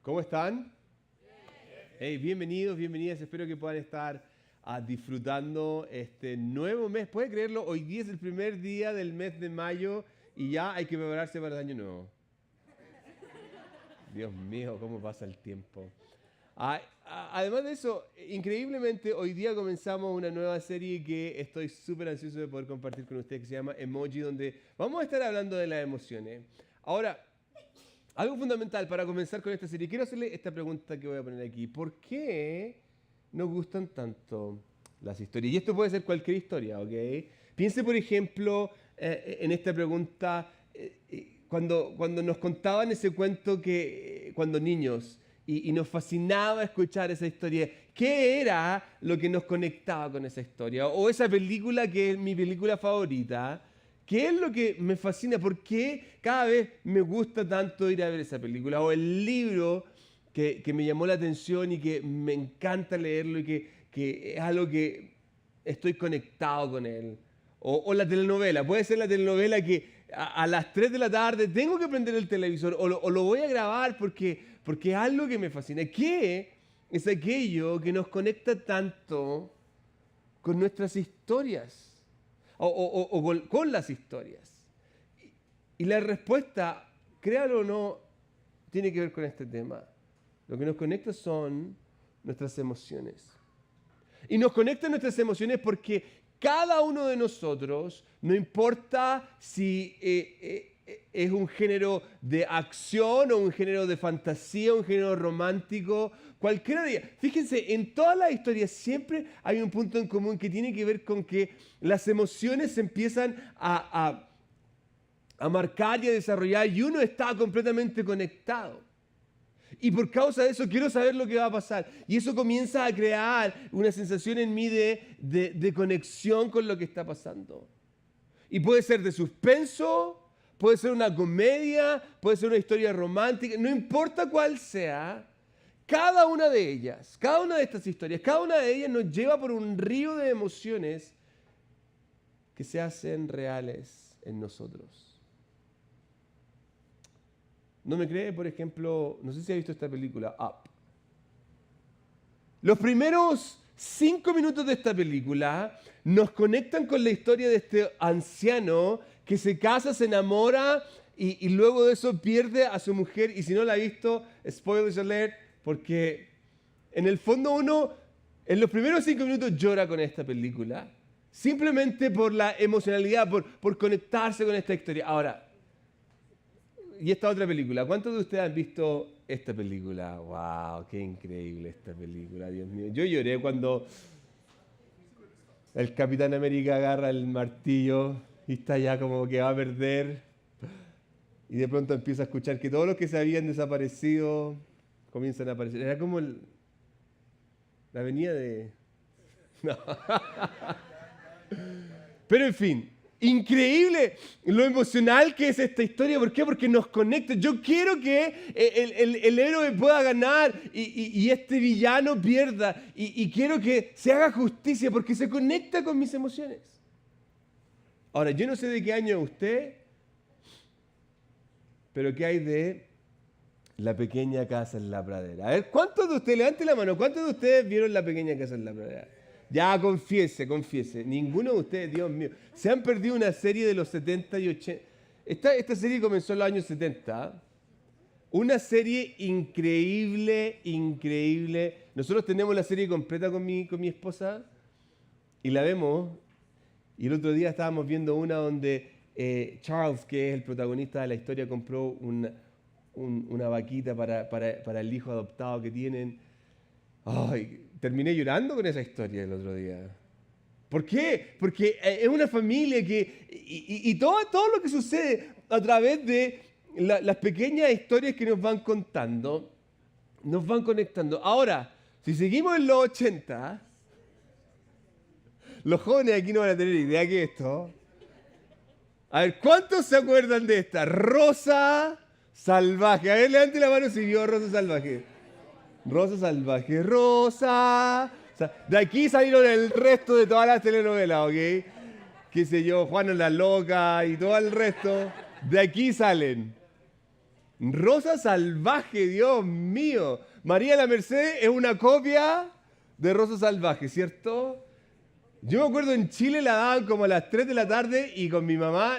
¿Cómo están? Hey, bienvenidos, bienvenidas. Espero que puedan estar disfrutando este nuevo mes. ¿Puede creerlo? Hoy día es el primer día del mes de mayo y ya hay que prepararse para el año nuevo. Dios mío, cómo pasa el tiempo. Además de eso, increíblemente, hoy día comenzamos una nueva serie que estoy súper ansioso de poder compartir con ustedes, que se llama Emoji, donde vamos a estar hablando de las emociones. Ahora, algo fundamental para comenzar con esta serie, quiero hacerle esta pregunta que voy a poner aquí. ¿Por qué nos gustan tanto las historias? Y esto puede ser cualquier historia, ¿ok? Piense, por ejemplo, en esta pregunta, cuando nos contaban ese cuento que cuando niños, y nos fascinaba escuchar esa historia. ¿Qué era lo que nos conectaba con esa historia? O esa película que es mi película favorita. ¿Qué es lo que me fascina? ¿Por qué cada vez me gusta tanto ir a ver esa película? O el libro que me llamó la atención y que me encanta leerlo y que es algo que estoy conectado con él. O la telenovela. Puede ser la telenovela que a las 3 de la tarde tengo que prender el televisor o lo voy a grabar porque es algo que me fascina. ¿Qué es aquello que nos conecta tanto con nuestras historias? O con las historias. Y la respuesta, créalo o no, tiene que ver con este tema. Lo que nos conecta son nuestras emociones. Y nos conectan nuestras emociones porque cada uno de nosotros, no importa si es un género de acción o un género de fantasía, un género romántico, cualquiera de ellas. Fíjense, en todas las historias siempre hay un punto en común que tiene que ver con que las emociones se empiezan a marcar y a desarrollar y uno está completamente conectado. Y por causa de eso quiero saber lo que va a pasar. Y eso comienza a crear una sensación en mí de conexión con lo que está pasando. Y puede ser de suspenso, puede ser una comedia, puede ser una historia romántica, no importa cuál sea, cada una de ellas, cada una de estas historias, cada una de ellas nos lleva por un río de emociones que se hacen reales en nosotros. ¿No me cree? Por ejemplo, no sé si ha visto esta película, Up. Los primeros 5 minutos de esta película nos conectan con la historia de este anciano que se casa, se enamora y luego de eso pierde a su mujer. Y si no la ha visto, spoilers alert, porque en el fondo uno en los primeros 5 minutos llora con esta película, simplemente por la emocionalidad, por conectarse con esta historia. Ahora, y esta otra película, ¿cuántos de ustedes han visto esta película? ¡Wow! ¡Qué increíble esta película! Dios mío. Yo lloré cuando el Capitán América agarra el martillo y está ya como que va a perder. Y de pronto empieza a escuchar que todos los que se habían desaparecido comienzan a aparecer. Era como la venida de... No. Pero en fin, increíble lo emocional que es esta historia. ¿Por qué? Porque nos conecta. Yo quiero que el héroe pueda ganar y este villano pierda. Y quiero que se haga justicia porque se conecta con mis emociones. Ahora, yo no sé de qué año es usted, pero ¿qué hay de La pequeña casa en la pradera? A ver, ¿cuántos de ustedes, levante la mano, cuántos de ustedes vieron La pequeña casa en la pradera? Ya, confiese. Ninguno de ustedes, Dios mío. Se han perdido una serie de los 70 y 80. Esta serie comenzó en los años 70. Una serie increíble, increíble. Nosotros tenemos la serie completa con mi esposa y la vemos. Y el otro día estábamos viendo una donde Charles, que es el protagonista de la historia, compró una vaquita para el hijo adoptado que tienen. Ay, terminé llorando con esa historia el otro día. ¿Por qué? Porque es una familia que... Y todo lo que sucede a través de las pequeñas historias que nos van contando, nos van conectando. Ahora, si seguimos en los 80, los jóvenes aquí no van a tener idea que esto. A ver, ¿cuántos se acuerdan de esta? Rosa Salvaje. A ver, levante la mano si vio Rosa Salvaje. Rosa Salvaje, Rosa. O sea, de aquí salieron el resto de todas las telenovelas, ¿ok? Qué sé yo, Juana la Loca y todo el resto. De aquí salen. Rosa Salvaje, Dios mío. María la Merced es una copia de Rosa Salvaje, ¿cierto? Yo me acuerdo en Chile la daban como a las 3 de la tarde y con mi mamá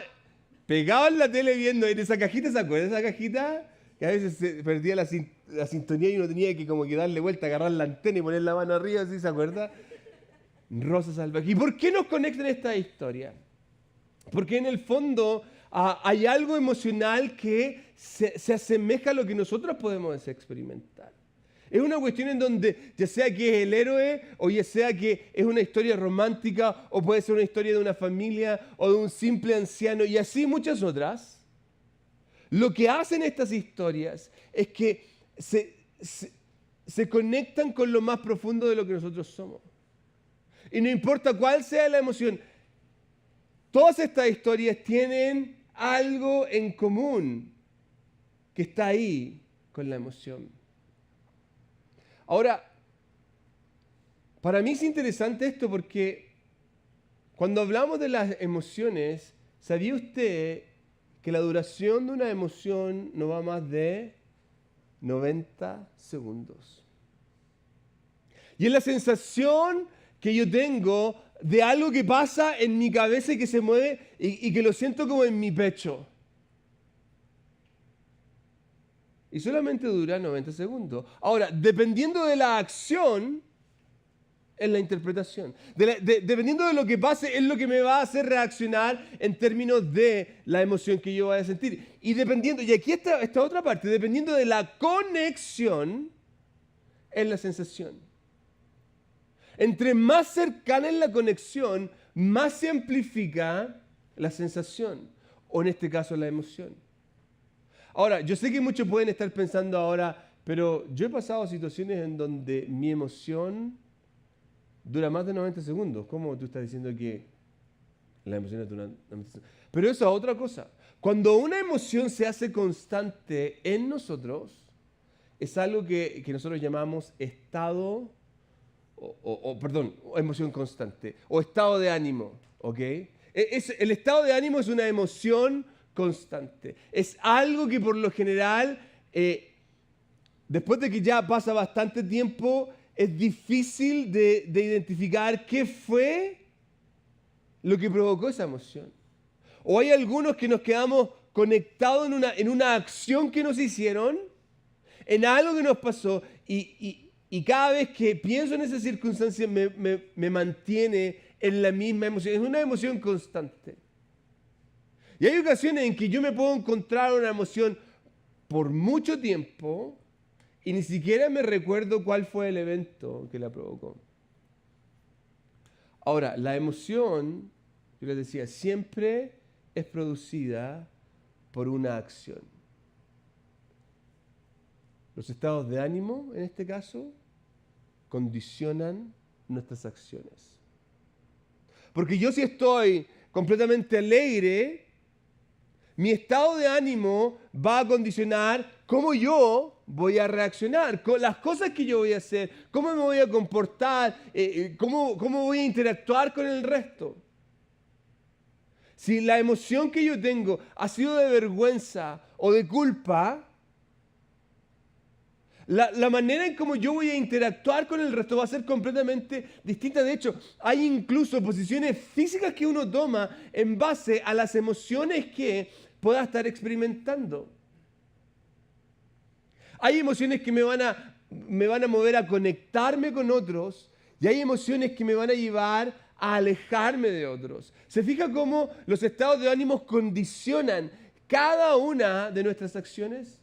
pegado en la tele viendo en esa cajita, ¿se acuerdan de esa cajita? Que a veces se perdía la sintonía y uno tenía que como que darle vuelta, agarrar la antena y poner la mano arriba, ¿sí se acuerda? Rosa Salvaje. ¿Y por qué nos conectan esta historia? Porque en el fondo hay algo emocional que se asemeja a lo que nosotros podemos experimentar. Es una cuestión en donde, ya sea que es el héroe, o ya sea que es una historia romántica, o puede ser una historia de una familia, o de un simple anciano, y así muchas otras. Lo que hacen estas historias es que se conectan con lo más profundo de lo que nosotros somos. Y no importa cuál sea la emoción, todas estas historias tienen algo en común que está ahí con la emoción. Ahora, para mí es interesante esto porque cuando hablamos de las emociones, ¿sabía usted que la duración de una emoción no va más de 90 segundos? Y es la sensación que yo tengo de algo que pasa en mi cabeza y que se mueve y que lo siento como en mi pecho. Y solamente dura 90 segundos. Ahora, dependiendo de la acción, es la interpretación. Dependiendo de lo que pase, es lo que me va a hacer reaccionar en términos de la emoción que yo vaya a sentir. Y dependiendo, y aquí está esta otra parte, dependiendo de la conexión, es la sensación. Entre más cercana es la conexión, más se amplifica la sensación, o en este caso la emoción. Ahora, yo sé que muchos pueden estar pensando ahora, pero yo he pasado situaciones en donde mi emoción dura más de 90 segundos. ¿Cómo tú estás diciendo que las emociones duran 90 segundos? Pero eso es otra cosa. Cuando una emoción se hace constante en nosotros, es algo que nosotros llamamos estado, emoción constante, o estado de ánimo, ¿ok? El estado de ánimo es una emoción constante. Es algo que por lo general, después de que ya pasa bastante tiempo, es difícil de identificar qué fue lo que provocó esa emoción. O hay algunos que nos quedamos conectados en una acción que nos hicieron, en algo que nos pasó, y cada vez que pienso en esa circunstancia me mantiene en la misma emoción. Es una emoción constante. Y hay ocasiones en que yo me puedo encontrar una emoción por mucho tiempo y ni siquiera me recuerdo cuál fue el evento que la provocó. Ahora, la emoción, yo les decía, siempre es producida por una acción. Los estados de ánimo, en este caso, condicionan nuestras acciones. Porque yo si estoy completamente alegre, mi estado de ánimo va a condicionar cómo yo voy a reaccionar, con las cosas que yo voy a hacer, cómo me voy a comportar, cómo voy a interactuar con el resto. Si la emoción que yo tengo ha sido de vergüenza o de culpa, la manera en cómo yo voy a interactuar con el resto va a ser completamente distinta. De hecho, hay incluso posiciones físicas que uno toma en base a las emociones que pueda estar experimentando. Hay emociones que me van a mover a conectarme con otros y hay emociones que me van a llevar a alejarme de otros. ¿Se fija cómo los estados de ánimo condicionan cada una de nuestras acciones?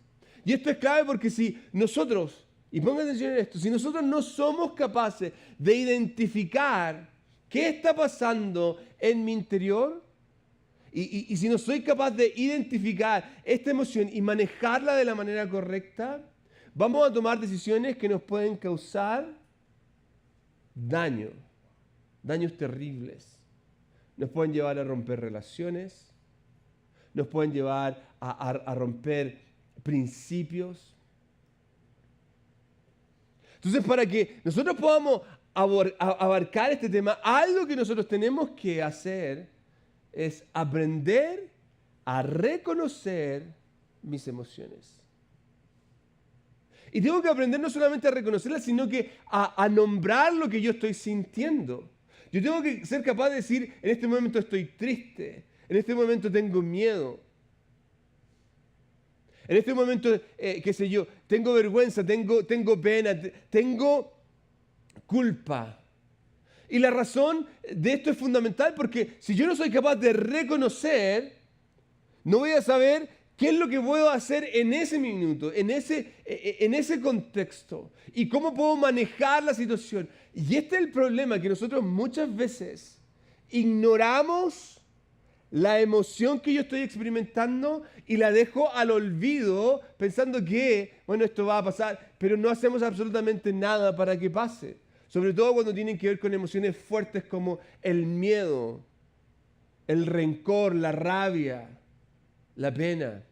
Y esto es clave porque si nosotros, y pongan atención en esto, si nosotros no somos capaces de identificar qué está pasando en mi interior, y si no soy capaz de identificar esta emoción y manejarla de la manera correcta, vamos a tomar decisiones que nos pueden causar daños terribles. Nos pueden llevar a romper relaciones, nos pueden llevar a romper principios. Entonces, para que nosotros podamos abarcar este tema, algo que nosotros tenemos que hacer es aprender a reconocer mis emociones. Y tengo que aprender no solamente a reconocerlas, sino que a nombrar lo que yo estoy sintiendo. Yo tengo que ser capaz de decir, en este momento estoy triste, en este momento tengo miedo, en este momento, qué sé yo, tengo vergüenza, tengo pena, tengo culpa. Y la razón de esto es fundamental porque si yo no soy capaz de reconocer, no voy a saber qué es lo que puedo hacer en ese minuto, en ese contexto y cómo puedo manejar la situación. Y este es el problema, que nosotros muchas veces ignoramos la emoción que yo estoy experimentando y la dejo al olvido pensando que, bueno, esto va a pasar, pero no hacemos absolutamente nada para que pase. Sobre todo cuando tienen que ver con emociones fuertes como el miedo, el rencor, la rabia, la pena.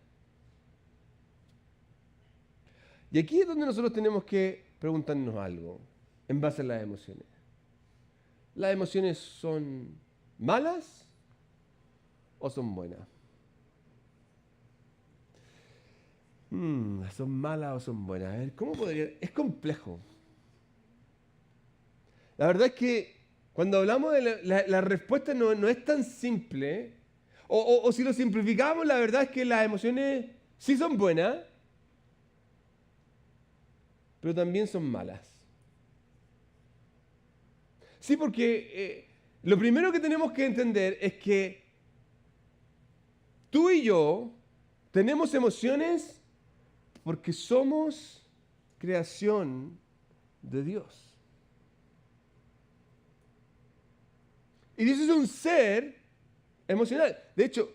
Y aquí es donde nosotros tenemos que preguntarnos algo en base a las emociones. ¿Las emociones son malas o son buenas? ¿Son malas o son buenas? A ver, ¿cómo podría? Es complejo. La verdad es que cuando hablamos de la respuesta no es tan simple. O si lo simplificamos, la verdad es que las emociones sí son buenas, pero también son malas. Sí, porque lo primero que tenemos que entender es que tú y yo tenemos emociones porque somos creación de Dios. Y Dios es un ser emocional. De hecho,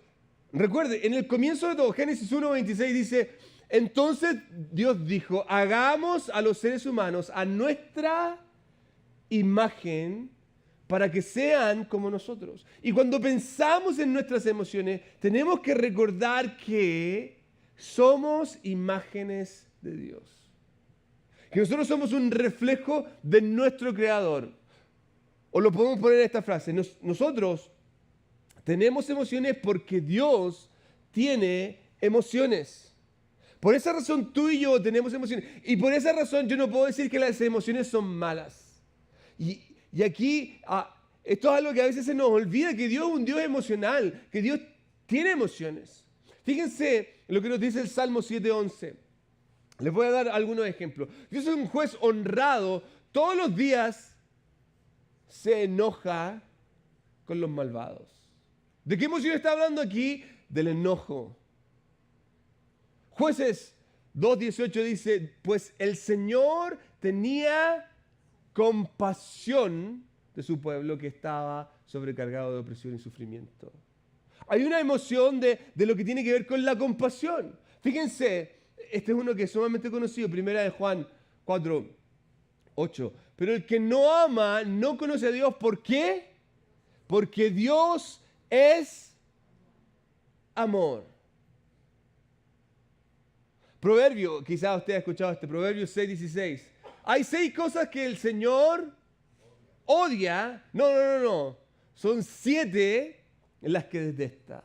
recuerde, en el comienzo de todo, Génesis 1:26 dice, entonces Dios dijo, hagamos a los seres humanos a nuestra imagen para que sean como nosotros. Y cuando pensamos en nuestras emociones, tenemos que recordar que somos imágenes de Dios. Que nosotros somos un reflejo de nuestro Creador. O lo podemos poner en esta frase, nosotros tenemos emociones porque Dios tiene emociones. Por esa razón tú y yo tenemos emociones. Y por esa razón yo no puedo decir que las emociones son malas. Y aquí, esto es algo que a veces se nos olvida, que Dios es un Dios emocional, que Dios tiene emociones. Fíjense lo que nos dice el Salmo 7:11. Les voy a dar algunos ejemplos. Dios es un juez honrado, todos los días se enoja con los malvados. ¿De qué emoción está hablando aquí? Del enojo. Jueces 2:18 dice, pues el Señor tenía compasión de su pueblo que estaba sobrecargado de opresión y sufrimiento. Hay una emoción de lo que tiene que ver con la compasión. Fíjense, este es uno que es sumamente conocido, primera de Juan 4:8. Pero el que no ama no conoce a Dios. ¿Por qué? Porque Dios es amor. Proverbio, quizás usted ha escuchado este, Proverbio 6:16. Hay 6 cosas que el Señor odia. No. Son 7 en las que detesta.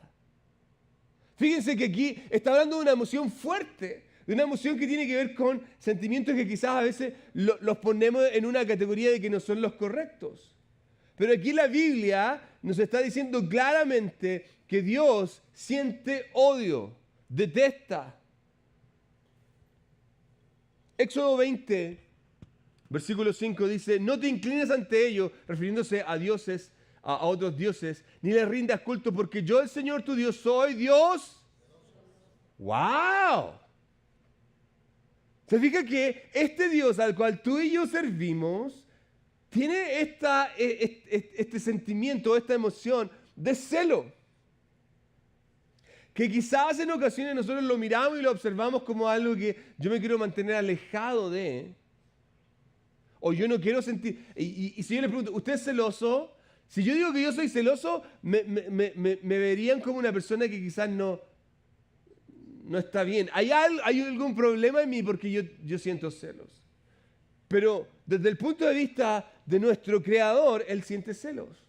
Fíjense que aquí está hablando de una emoción fuerte, de una emoción que tiene que ver con sentimientos que quizás a veces los ponemos en una categoría de que no son los correctos. Pero aquí la Biblia nos está diciendo claramente que Dios siente odio, detesta. Éxodo 20, versículo 5 dice, no te inclines ante ellos, refiriéndose a dioses, a otros dioses, ni les rindas culto, porque yo, el Señor tu Dios, soy Dios. ¡Wow! Se fija que este Dios al cual tú y yo servimos tiene este sentimiento, esta emoción de celo. Que quizás en ocasiones nosotros lo miramos y lo observamos como algo que yo me quiero mantener alejado de. O yo no quiero sentir. Y si yo le pregunto, ¿usted es celoso? Si yo digo que yo soy celoso, me verían como una persona que quizás no está bien. ¿Hay algún problema en mí porque yo siento celos? Pero desde el punto de vista de nuestro Creador, Él siente celos.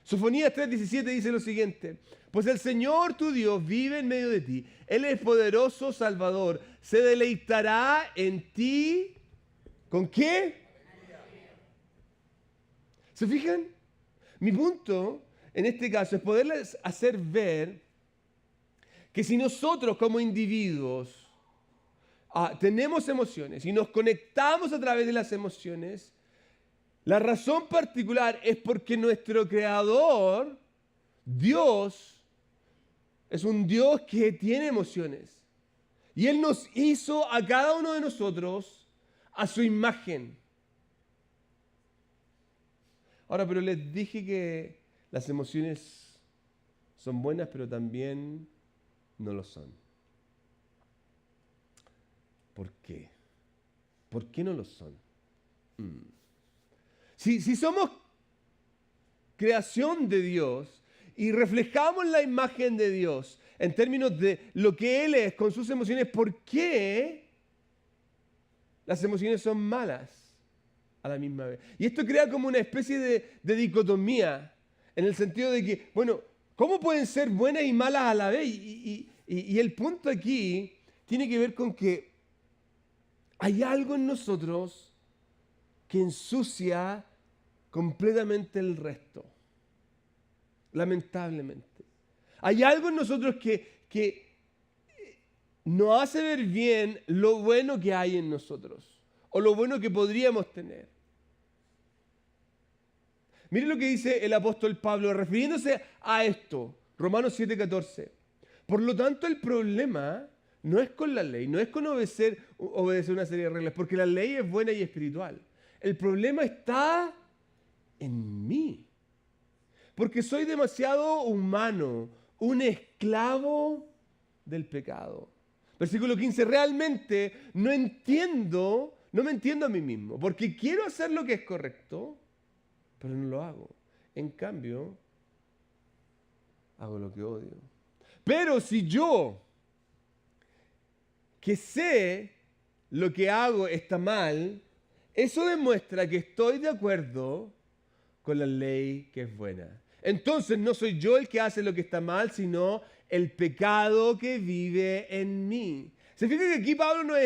Sofonías 3:17 dice lo siguiente: pues el Señor tu Dios vive en medio de ti. Él es poderoso Salvador. Se deleitará en ti. ¿Con qué? ¿Se fijan? Mi punto en este caso es poderles hacer ver que si nosotros como individuos tenemos emociones y nos conectamos a través de las emociones, la razón particular es porque nuestro Creador, Dios, es un Dios que tiene emociones. Y Él nos hizo a cada uno de nosotros a su imagen. Ahora, pero les dije que las emociones son buenas, pero también no lo son. ¿Por qué? ¿Por qué no lo son? Si somos creación de Dios y reflejamos la imagen de Dios en términos de lo que Él es con sus emociones, ¿por qué las emociones son malas a la misma vez? Y esto crea como una especie de dicotomía, en el sentido de que, bueno, ¿cómo pueden ser buenas y malas a la vez? Y el punto aquí tiene que ver con que hay algo en nosotros que ensucia completamente el resto, lamentablemente. Hay algo en nosotros que nos hace ver bien lo bueno que hay en nosotros o lo bueno que podríamos tener. Mire lo que dice el apóstol Pablo refiriéndose a esto, Romanos 7:14. Por lo tanto, el problema no es con la ley, no es con obedecer una serie de reglas, porque la ley es buena y espiritual. El problema está en mí, porque soy demasiado humano, un esclavo del pecado. Versículo 15, realmente no me entiendo a mí mismo, porque quiero hacer lo que es correcto, pero no lo hago. En cambio, hago lo que odio. Pero si yo, que sé lo que hago está mal, eso demuestra que estoy de acuerdo con la ley que es buena. Entonces no soy yo el que hace lo que está mal, sino el pecado que vive en mí. Se fija que aquí Pablo nos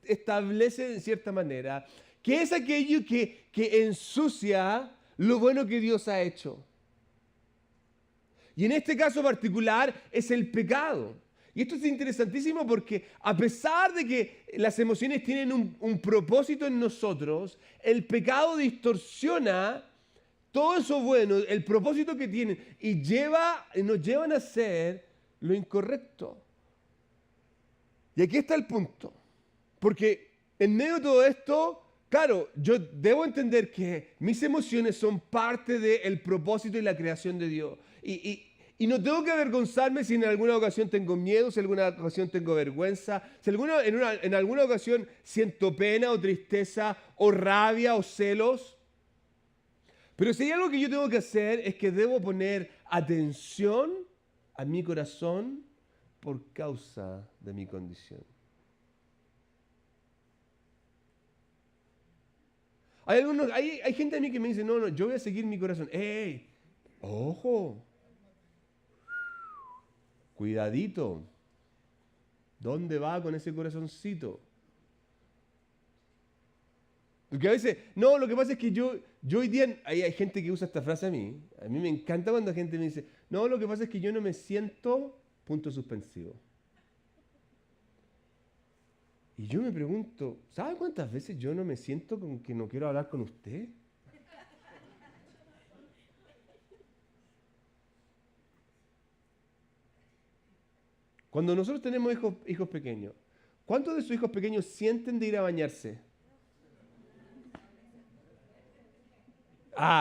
establece en cierta manera que es aquello que ensucia lo bueno que Dios ha hecho. Y en este caso particular es el pecado. Y esto es interesantísimo porque a pesar de que las emociones tienen un propósito en nosotros, el pecado distorsiona todo eso bueno, el propósito que tienen, y nos llevan a hacer lo incorrecto. Y aquí está el punto. Porque en medio de todo esto, claro, yo debo entender que mis emociones son parte del propósito y la creación de Dios. Y no tengo que avergonzarme si en alguna ocasión tengo miedo, si en alguna ocasión tengo vergüenza, si en alguna ocasión siento pena o tristeza o rabia o celos. Pero si hay algo que yo tengo que hacer es que debo poner atención a mi corazón por causa de mi condición. Hay gente a mí que me dice, no, yo voy a seguir mi corazón. ¡Ey! ¡Ojo! Cuidadito. ¿Dónde va con ese corazoncito? Porque a veces, no, lo que pasa es que yo hoy día, hay gente que usa esta frase a mí me encanta cuando la gente me dice, no, lo que pasa es que yo no me siento, punto suspensivo. Y yo me pregunto, ¿sabe cuántas veces yo no me siento con que no quiero hablar con usted? Cuando nosotros tenemos hijos pequeños, ¿cuántos de sus hijos pequeños sienten de ir a bañarse?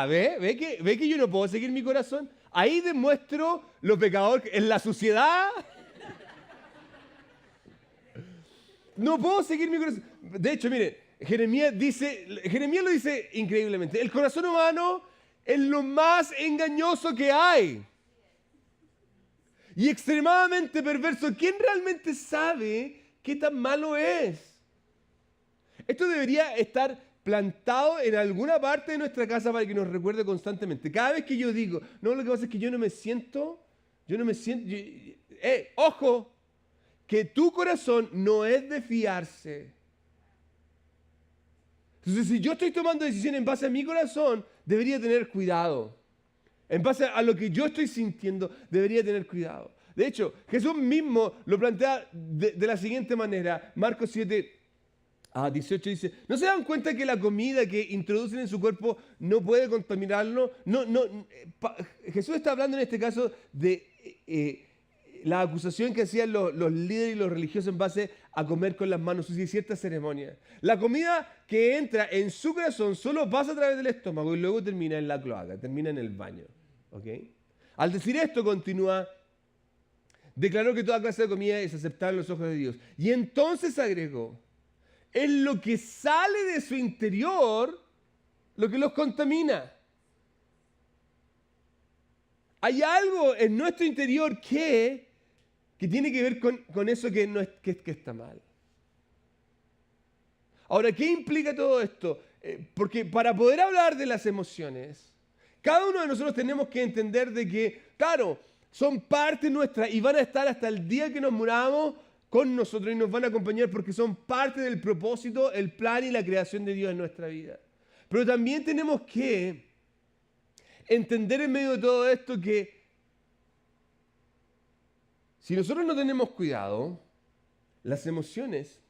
¿Ve que yo no puedo seguir mi corazón? Ahí demuestro lo pecador en la suciedad. No puedo seguir mi corazón. De hecho, miren, Jeremías lo dice increíblemente. El corazón humano es lo más engañoso que hay. Y extremadamente perverso. ¿Quién realmente sabe qué tan malo es? Esto debería estar plantado en alguna parte de nuestra casa para que nos recuerde constantemente. Cada vez que yo digo, no, lo que pasa es que yo no me siento, ojo, que tu corazón no es de fiarse. Entonces, si yo estoy tomando decisiones en base a mi corazón, debería tener cuidado. En base a lo que yo estoy sintiendo, debería tener cuidado. De hecho, Jesús mismo lo plantea de la siguiente manera. Marcos 7, 18 dice, ¿no se dan cuenta que la comida que introducen en su cuerpo no puede contaminarlo? Jesús está hablando en este caso de la acusación que hacían los líderes y los religiosos en base a comer con las manos sucias y ciertas ceremonias. La comida que entra en su corazón solo pasa a través del estómago y luego termina en la cloaca, termina en el baño. ¿Okay? Al decir esto, continúa, declaró que toda clase de comida es aceptable en los ojos de Dios. Y entonces agregó, es lo que sale de su interior lo que los contamina. Hay algo en nuestro interior que tiene que ver con eso que está mal. Ahora, ¿qué implica todo esto? Porque para poder hablar de las emociones, cada uno de nosotros tenemos que entender de que, claro, son parte nuestra y van a estar hasta el día que nos muramos con nosotros y nos van a acompañar porque son parte del propósito, el plan y la creación de Dios en nuestra vida. Pero también tenemos que entender en medio de todo esto que si nosotros no tenemos cuidado, las emociones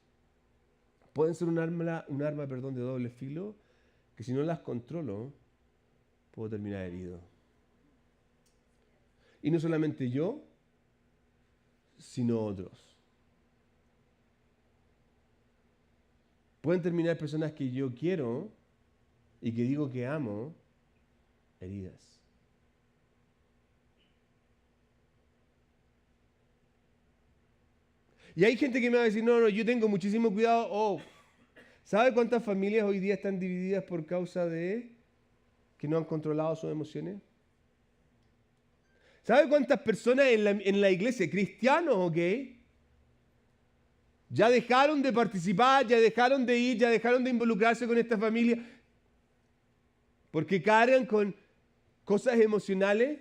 pueden ser un arma de doble filo que si no las controlo, puedo terminar herido. Y no solamente yo, sino otros. Pueden terminar personas que yo quiero y que digo que amo, heridas. Y hay gente que me va a decir, no, yo tengo muchísimo cuidado. Oh, ¿sabe cuántas familias hoy día están divididas por causa de que no han controlado sus emociones? ¿Sabe cuántas personas en la iglesia, cristianos, ok, ya dejaron de participar, ya dejaron de ir, ya dejaron de involucrarse con esta familia porque cargan con cosas emocionales?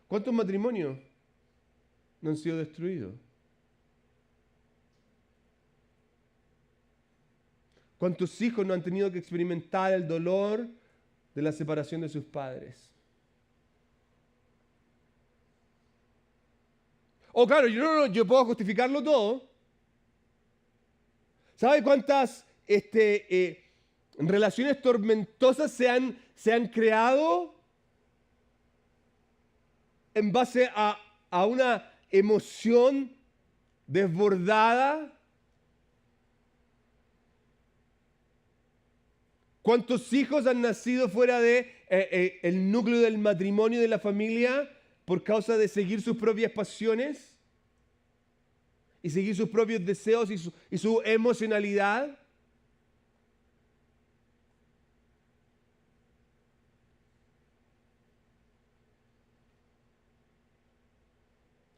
¿Cuántos matrimonios no han sido destruidos? ¿Cuántos hijos no han tenido que experimentar el dolor de la separación de sus padres? Oh, claro, yo puedo justificarlo todo. ¿Sabe cuántas relaciones tormentosas se han creado en base a una emoción desbordada? ¿Cuántos hijos han nacido fuera de el núcleo del matrimonio de la familia por causa de seguir sus propias pasiones y seguir sus propios deseos y su emocionalidad?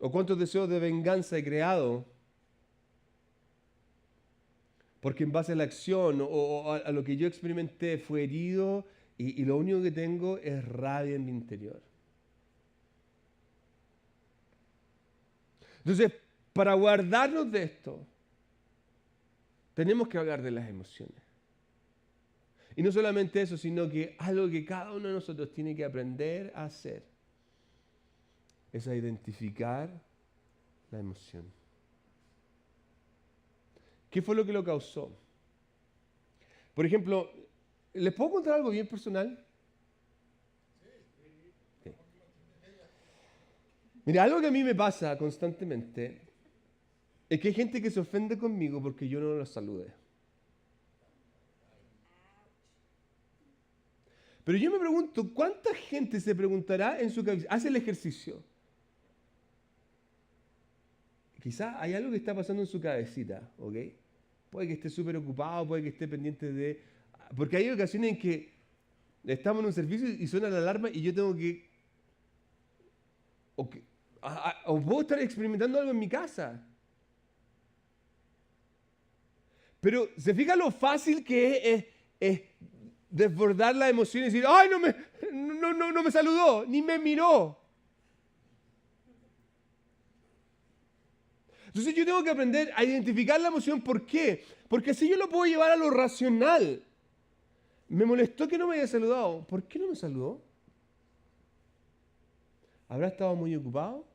¿O cuántos deseos de venganza he creado? Porque en base a la acción o a lo que yo experimenté fue herido y lo único que tengo es rabia en mi interior. Entonces, para guardarnos de esto, tenemos que hablar de las emociones. Y no solamente eso, sino que algo que cada uno de nosotros tiene que aprender a hacer es a identificar la emoción. ¿Qué fue lo que lo causó? Por ejemplo, ¿les puedo contar algo bien personal? Sí. Mira, algo que a mí me pasa constantemente es que hay gente que se ofende conmigo porque yo no los salude. Pero yo me pregunto, ¿cuánta gente se preguntará en su cabeza? Hace el ejercicio. Quizás hay algo que está pasando en su cabecita, ¿ok? Puede que esté súper ocupado, puede que esté pendiente de... Porque hay ocasiones en que estamos en un servicio y suena la alarma y yo tengo que... O puedo estar experimentando algo en mi casa. Pero se fija lo fácil que es desbordar la emoción y decir, ¡ay, no me saludó, ni me miró! Entonces yo tengo que aprender a identificar la emoción. ¿Por qué? Porque así yo lo puedo llevar a lo racional. Me molestó que no me haya saludado. ¿Por qué no me saludó? ¿Habrá estado muy ocupado?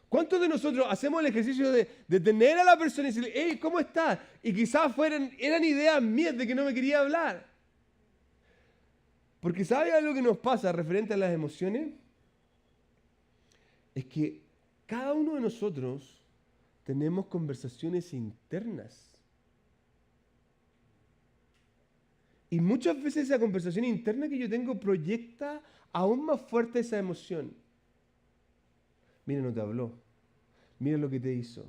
¿Cuántos de nosotros hacemos el ejercicio de detener a la persona y decirle, hey, ¿cómo estás? Y quizás eran ideas mías de que no me quería hablar. Porque ¿sabe algo que nos pasa referente a las emociones? Es que cada uno de nosotros tenemos conversaciones internas. Y muchas veces esa conversación interna que yo tengo proyecta aún más fuerte esa emoción. Mira, no te habló. Mira lo que te hizo.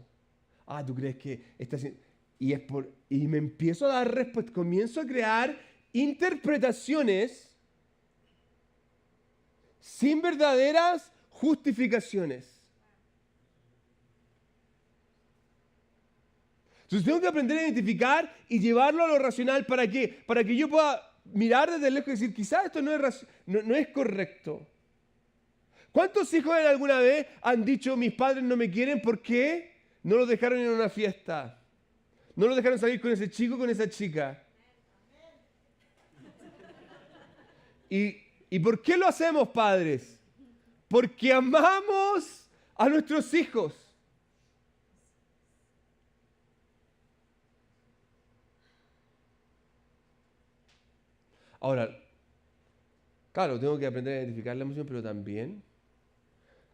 Ah, ¿tú crees que está haciendo? Y me empiezo a dar respuesta. Comienzo a crear interpretaciones sin verdaderas justificaciones. Entonces tengo que aprender a identificar y llevarlo a lo racional. ¿Para qué? Para que yo pueda mirar desde lejos y decir, quizás esto no es correcto. ¿Cuántos hijos alguna vez han dicho, mis padres no me quieren? ¿Por qué? No los dejaron ir a una fiesta. No los dejaron salir con ese chico, con esa chica. ¿Y por qué lo hacemos, padres? Porque amamos a nuestros hijos. Ahora, claro, tengo que aprender a identificar la emoción, pero también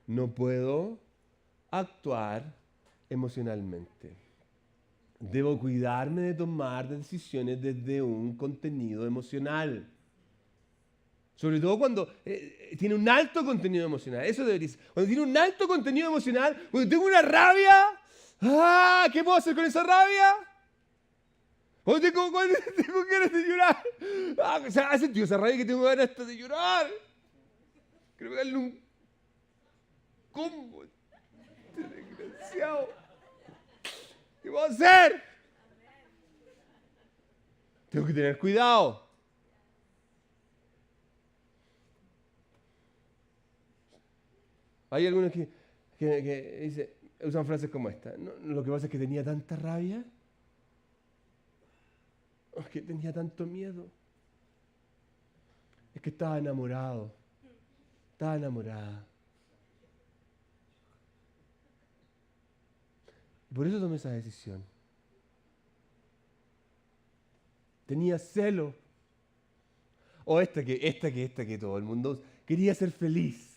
no puedo actuar emocionalmente. Debo cuidarme de tomar decisiones desde un contenido emocional. Sobre todo cuando tiene un alto contenido emocional. Eso debería ser. Cuando tiene un alto contenido emocional, cuando tengo una rabia, ¿qué puedo hacer con esa rabia? Cuando tengo ganas de llorar. O sea, ¿has sentido esa rabia que tengo ganas hasta de llorar? Quiero pegarle un combo. Este desgraciado. ¿Qué puedo hacer? Tengo que tener cuidado. Hay algunos que usan frases como esta. No, lo que pasa es que tenía tanta rabia. Es que tenía tanto miedo. Es que estaba enamorado. Estaba enamorada. Por eso tomé esa decisión. Tenía celo. O esta que todo el mundo quería ser feliz.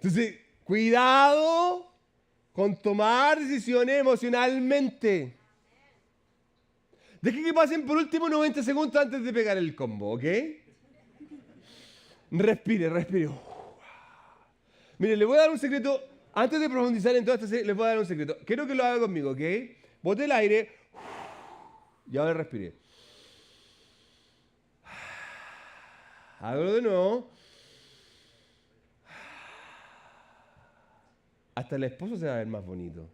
Entonces, cuidado con tomar decisiones emocionalmente. Deje que pasen por último 90 segundos antes de pegar el combo, ¿ok? Respire. Mire, le voy a dar un secreto. Antes de profundizar en toda esta serie, les voy a dar un secreto. Quiero que lo haga conmigo, ¿ok? Bote el aire. Y ahora respire. Hágalo de nuevo. Hasta el esposo se va a ver más bonito.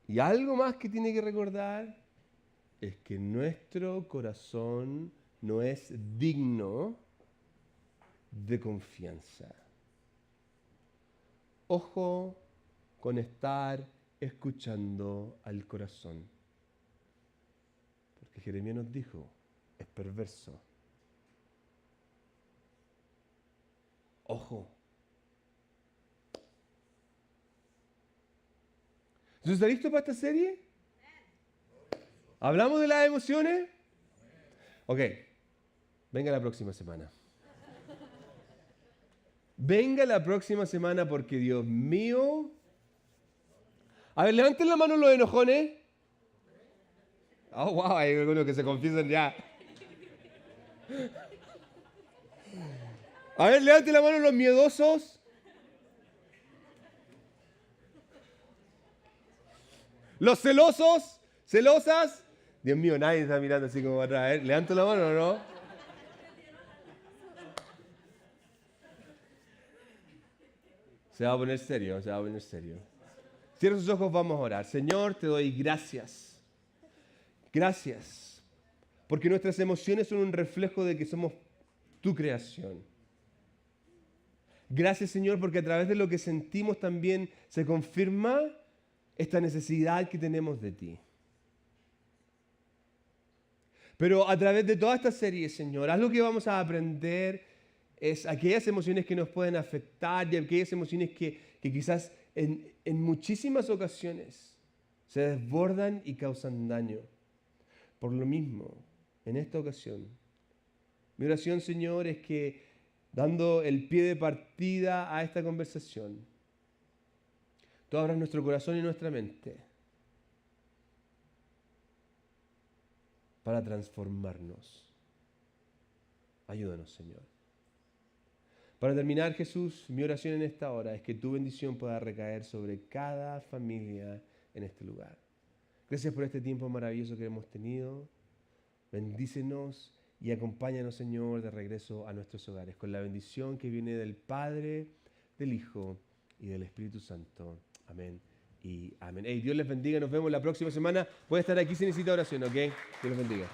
Y algo más que tiene que recordar es que nuestro corazón no es digno de confianza. Ojo con estar escuchando al corazón. Porque Jeremías nos dijo, es perverso. Ojo. ¿Entonces está listo para esta serie? ¿Hablamos de las emociones? Ok. Venga la próxima semana. Venga la próxima semana porque Dios mío. A ver, levanten la mano los enojones. Oh, wow, hay algunos que se confiesan ya. A ver, levanten la mano los miedosos. Los celosos, celosas. Dios mío, nadie está mirando así como atrás. A ver, ¿levanto la mano o no? Se va a poner serio, se va a poner serio. Cierra sus ojos, vamos a orar. Señor, te doy gracias. Gracias. Porque nuestras emociones son un reflejo de que somos tu creación. Gracias, Señor, porque a través de lo que sentimos también se confirma esta necesidad que tenemos de ti. Pero a través de toda esta serie, Señor, algo que vamos a aprender es aquellas emociones que nos pueden afectar y aquellas emociones que quizás en muchísimas ocasiones se desbordan y causan daño. Por lo mismo, en esta ocasión, mi oración, Señor, es que dando el pie de partida a esta conversación, tú abras nuestro corazón y nuestra mente para transformarnos. Ayúdanos, Señor. Para terminar, Jesús, mi oración en esta hora es que tu bendición pueda recaer sobre cada familia en este lugar. Gracias por este tiempo maravilloso que hemos tenido. Bendícenos y acompáñanos, Señor, de regreso a nuestros hogares con la bendición que viene del Padre, del Hijo y del Espíritu Santo. Amén y amén. Hey, Dios les bendiga. Nos vemos la próxima semana. Voy a estar aquí si necesita oración, ¿ok? Dios les bendiga.